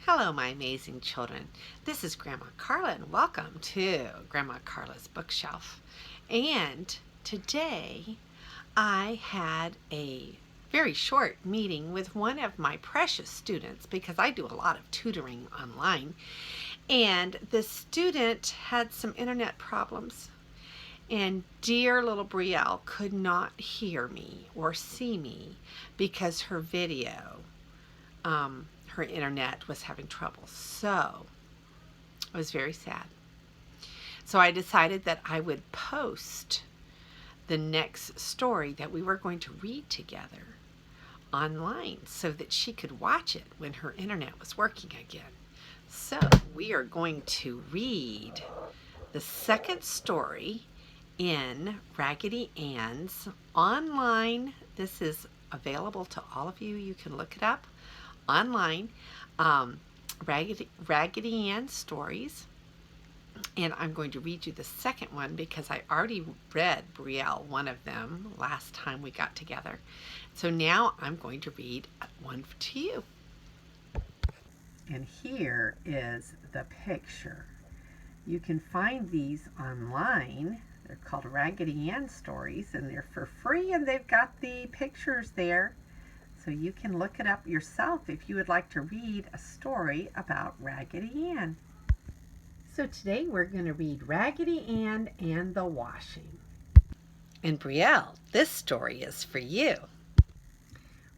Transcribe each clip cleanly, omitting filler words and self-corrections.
Hello, my amazing children. This is Grandma Carla, and welcome to Grandma Carla's Bookshelf. And today I had a very short meeting with one of my precious students because I do a lot of tutoring online. And the student had some internet problems. And dear little Brielle could not hear me or see me because her video her internet was having trouble. So it was very sad. So I decided that I would post the next story that we were going to read together online so that she could watch it when her internet was working again. So we are going to read the second story in Raggedy Ann's online. This is available to all of you. You can look it up online, Raggedy Ann stories, and I'm going to read you the second one because I already read Brielle one of them last time we got together. So now I'm going to read one to you. And here is the picture. You can find these online. They're called Raggedy Ann stories, and they're for free, and they've got the pictures there. So you can look it up yourself if you would like to read a story about Raggedy Ann. So today we're going to read Raggedy Ann and the Washing. And Brielle, this story is for you.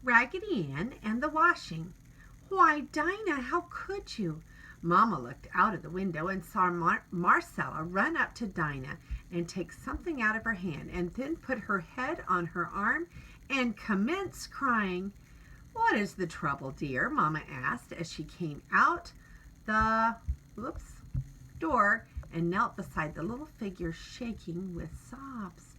Raggedy Ann and the Washing. Why, Dinah, how could you? Mama looked out of the window and saw Marcella run up to Dinah and take something out of her hand and then put her head on her arm and commence crying. "What is the trouble, dear?" Mama asked as she came out the door and knelt beside the little figure shaking with sobs.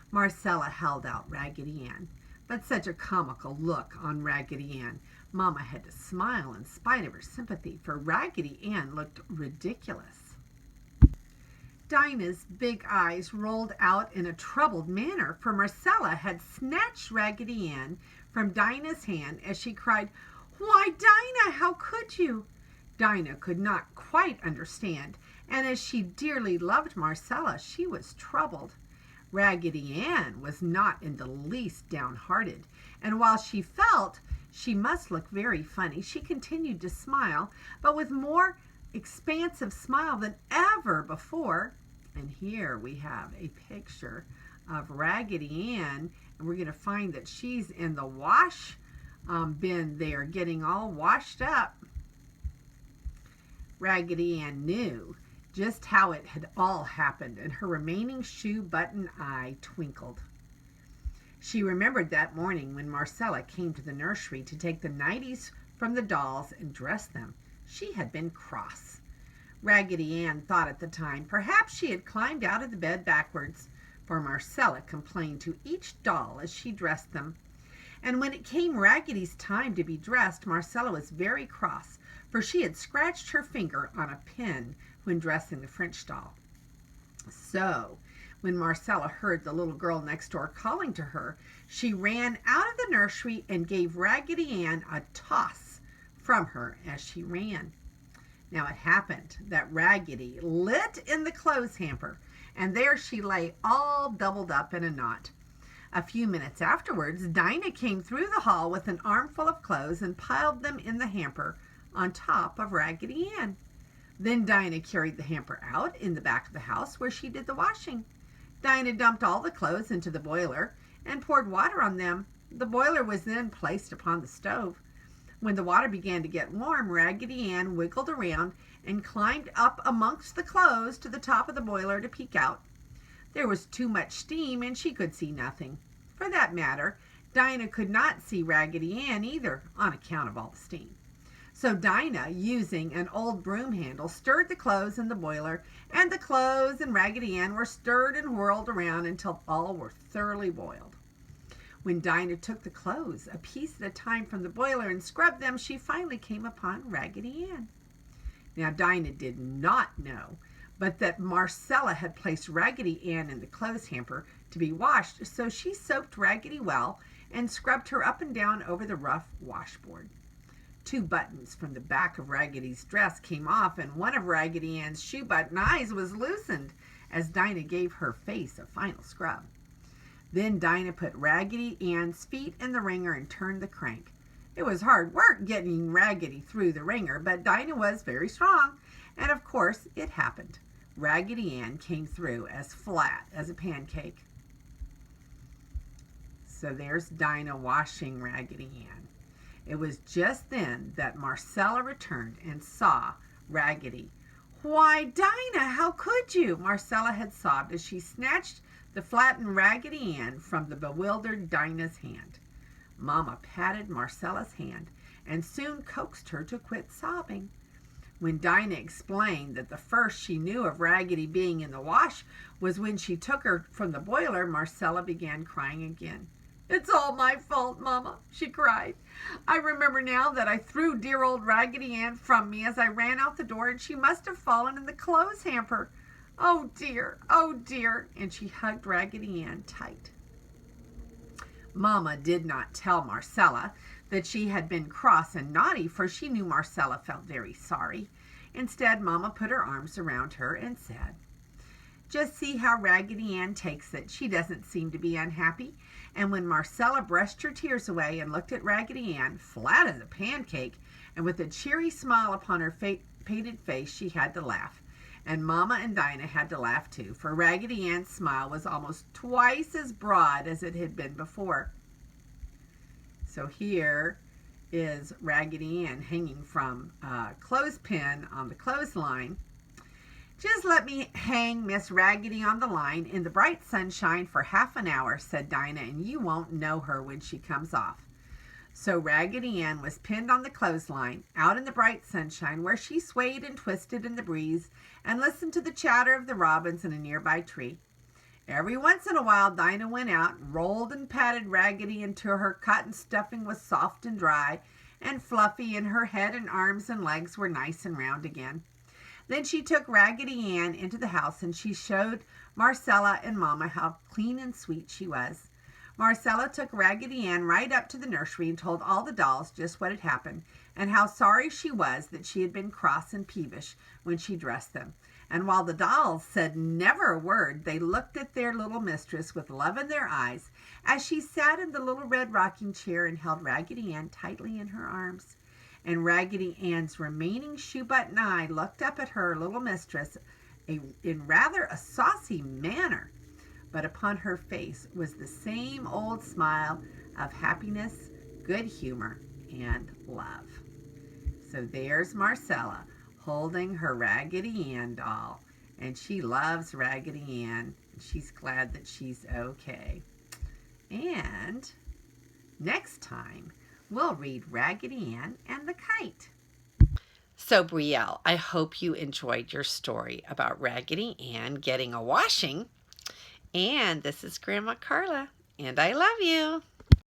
Marcella held out Raggedy Ann, but such a comical look on Raggedy Ann. Mama had to smile in spite of her sympathy, for Raggedy Ann looked ridiculous. Dinah's big eyes rolled out in a troubled manner, for Marcella had snatched Raggedy Ann from Dinah's hand as she cried, "Why, Dinah, how could you?" Dinah could not quite understand, and as she dearly loved Marcella, she was troubled. Raggedy Ann was not in the least downhearted, and while she felt she must look very funny, she continued to smile, but with more expansive smile than ever before. And here we have a picture of Raggedy Ann, and we're going to find that she's in the wash bin there getting all washed up. Raggedy Ann knew just how it had all happened, and her remaining shoe button eye twinkled. She remembered that morning when Marcella came to the nursery to take the nighties from the dolls and dress them. She had been cross. Raggedy Ann thought at the time perhaps she had climbed out of the bed backwards, for Marcella complained to each doll as she dressed them. And when it came Raggedy's time to be dressed, Marcella was very cross, for she had scratched her finger on a pin when dressing the French doll. So, when Marcella heard the little girl next door calling to her, she ran out of the nursery and gave Raggedy Ann a toss from her as she ran. Now it happened that Raggedy lit in the clothes hamper, and there she lay all doubled up in a knot. A few minutes afterwards, Dinah came through the hall with an armful of clothes and piled them in the hamper on top of Raggedy Ann. Then Dinah carried the hamper out in the back of the house where she did the washing. Dinah dumped all the clothes into the boiler and poured water on them. The boiler was then placed upon the stove. When the water began to get warm, Raggedy Ann wiggled around and climbed up amongst the clothes to the top of the boiler to peek out. There was too much steam and she could see nothing. For that matter, Dinah could not see Raggedy Ann either on account of all the steam. So Dinah, using an old broom handle, stirred the clothes in the boiler, and the clothes and Raggedy Ann were stirred and whirled around until all were thoroughly boiled. When Dinah took the clothes a piece at a time from the boiler and scrubbed them, she finally came upon Raggedy Ann. Now Dinah did not know but that Marcella had placed Raggedy Ann in the clothes hamper to be washed, so she soaped Raggedy well and scrubbed her up and down over the rough washboard. 2 buttons from the back of Raggedy's dress came off, and one of Raggedy Ann's shoe button eyes was loosened as Dinah gave her face a final scrub. Then Dinah put Raggedy Ann's feet in the wringer and turned the crank. It was hard work getting Raggedy through the wringer, but Dinah was very strong, and of course it happened. Raggedy Ann came through as flat as a pancake. So there's Dinah washing Raggedy Ann. It was just then that Marcella returned and saw Raggedy. "Why, Dinah, how could you?" Marcella had sobbed as she snatched the flattened Raggedy Ann from the bewildered Dinah's hand. Mama patted Marcella's hand and soon coaxed her to quit sobbing. When Dinah explained that the first she knew of Raggedy being in the wash was when she took her from the boiler, Marcella began crying again. "It's all my fault, Mama," she cried. "I remember now that I threw dear old Raggedy Ann from me as I ran out the door, and she must have fallen in the clothes hamper. Oh dear, and she hugged Raggedy Ann tight. Mama did not tell Marcella that she had been cross and naughty, for she knew Marcella felt very sorry. Instead, Mama put her arms around her and said, "Just see how Raggedy Ann takes it. She doesn't seem to be unhappy." And when Marcella brushed her tears away and looked at Raggedy Ann, flat as a pancake, and with a cheery smile upon her painted face, she had to laugh. And Mama and Dinah had to laugh too, for Raggedy Ann's smile was almost twice as broad as it had been before. So here is Raggedy Ann hanging from a clothespin on the clothesline. "Just let me hang Miss Raggedy on the line in the bright sunshine for half an hour," said Dinah, "and you won't know her when she comes off." So Raggedy Ann was pinned on the clothesline, out in the bright sunshine, where she swayed and twisted in the breeze and listened to the chatter of the robins in a nearby tree. Every once in a while, Dinah went out, rolled and patted Raggedy until her cotton stuffing was soft and dry and fluffy, and her head and arms and legs were nice and round again. Then she took Raggedy Ann into the house, and she showed Marcella and Mama how clean and sweet she was. Marcella took Raggedy Ann right up to the nursery and told all the dolls just what had happened, and how sorry she was that she had been cross and peevish when she dressed them. And while the dolls said never a word, they looked at their little mistress with love in their eyes as she sat in the little red rocking chair and held Raggedy Ann tightly in her arms. And Raggedy Ann's remaining shoe button eye looked up at her little mistress in rather a saucy manner. But upon her face was the same old smile of happiness, good humor, and love. So there's Marcella holding her Raggedy Ann doll, and she loves Raggedy Ann, and she's glad that she's okay. And next time, we'll read Raggedy Ann and the Kite. So, Brielle, I hope you enjoyed your story about Raggedy Ann getting a washing. And this is Grandma Carla, and I love you.